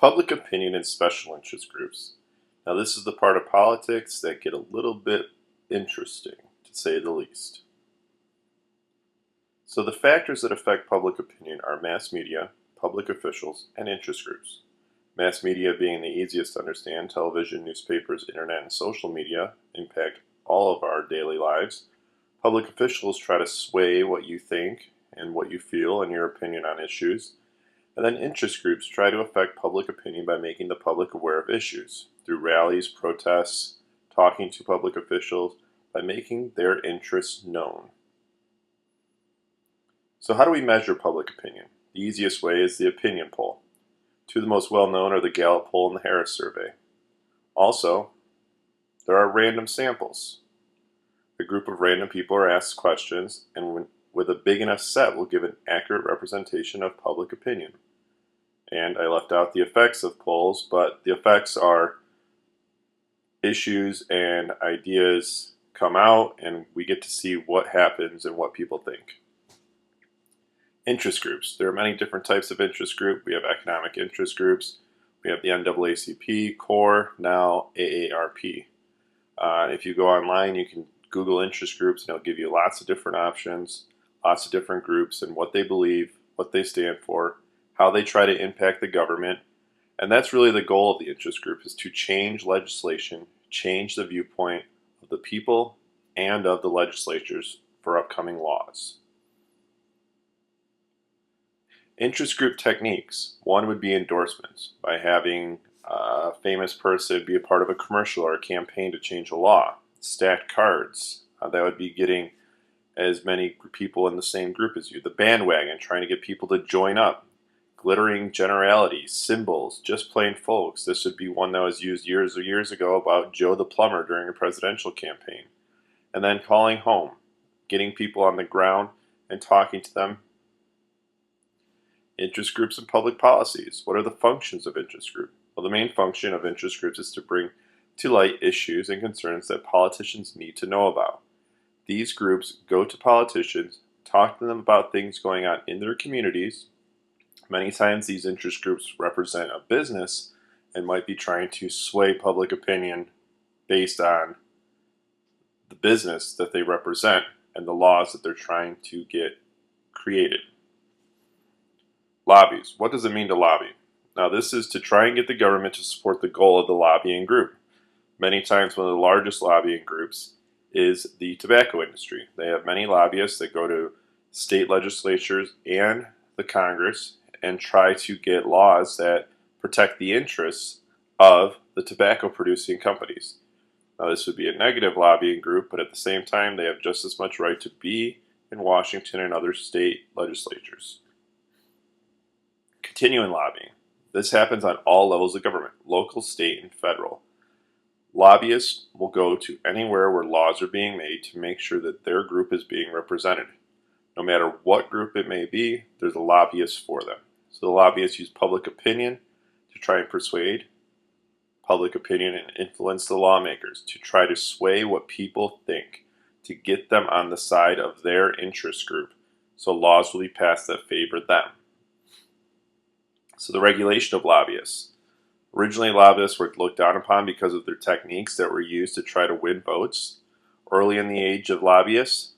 Public opinion and special interest groups. Now, this is the part of politics that get a little bit interesting, to say the least. So the factors that affect public opinion are mass media, public officials, and interest groups. Mass media being the easiest to understand, television, newspapers, internet, and social media impact all of our daily lives. Public officials try to sway what you think and what you feel and your opinion on issues. And then interest groups try to affect public opinion by making the public aware of issues through rallies, protests, talking to public officials, by making their interests known. So how do we measure public opinion? The easiest way is the opinion poll. Two of the most well-known are the Gallup poll and the Harris survey. Also, there are random samples. A group of random people are asked questions, and with a big enough set will give an accurate representation of public opinion. And I left out the effects of polls, but the effects are issues and ideas come out, and we get to see what happens and what people think. Interest groups. There are many different types of interest group. We have economic interest groups. We have the NAACP, CORE, now AARP. If you go online, you can Google interest groups, and it'll give you lots of different options, lots of different groups, and what they believe, what they stand for, how they try to impact the government. And that's really the goal of the interest group, is to change legislation, change the viewpoint of the people and of the legislatures for upcoming laws. Interest group techniques. One would be endorsements, by having a famous person be a part of a commercial or a campaign to change a law. Stacked cards. That would be getting as many people in the same group as you. The bandwagon, trying to get people to join up. Glittering generalities, symbols, just plain folks. This would be one that was used years ago about Joe the plumber during a presidential campaign. And then calling home, getting people on the ground and talking to them. Interest groups and public policies. What are the functions of interest group? Well, the main function of interest groups is to bring to light issues and concerns that politicians need to know about. These groups go to politicians, talk to them about things going on in their communities. Many times these interest groups represent a business and might be trying to sway public opinion based on the business that they represent and the laws that they're trying to get created. Lobbies. What does it mean to lobby? Now, this is to try and get the government to support the goal of the lobbying group. Many times one of the largest lobbying groups is the tobacco industry. They have many lobbyists that go to state legislatures and the Congress and try to get laws that protect the interests of the tobacco producing companies. Now, this would be a negative lobbying group, but at the same time they have just as much right to be in Washington and other state legislatures. Continuing lobbying. This happens on all levels of government, local, state, and federal. Lobbyists will go to anywhere where laws are being made to make sure that their group is being represented. No matter what group it may be, there's a lobbyist for them. So the lobbyists use public opinion to try and persuade public opinion and influence the lawmakers, to try to sway what people think, to get them on the side of their interest group, so laws will be passed that favor them. So the regulation of lobbyists. Originally, lobbyists were looked down upon because of their techniques that were used to try to win votes. Early in the age of lobbyists,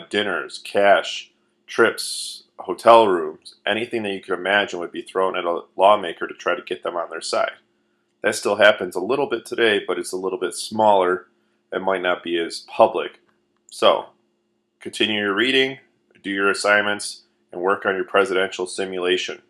dinners, cash, trips, hotel rooms, anything that you could imagine would be thrown at a lawmaker to try to get them on their side. That still happens a little bit today, but it's a little bit smaller and might not be as public. So, continue your reading, do your assignments, and work on your presidential simulation.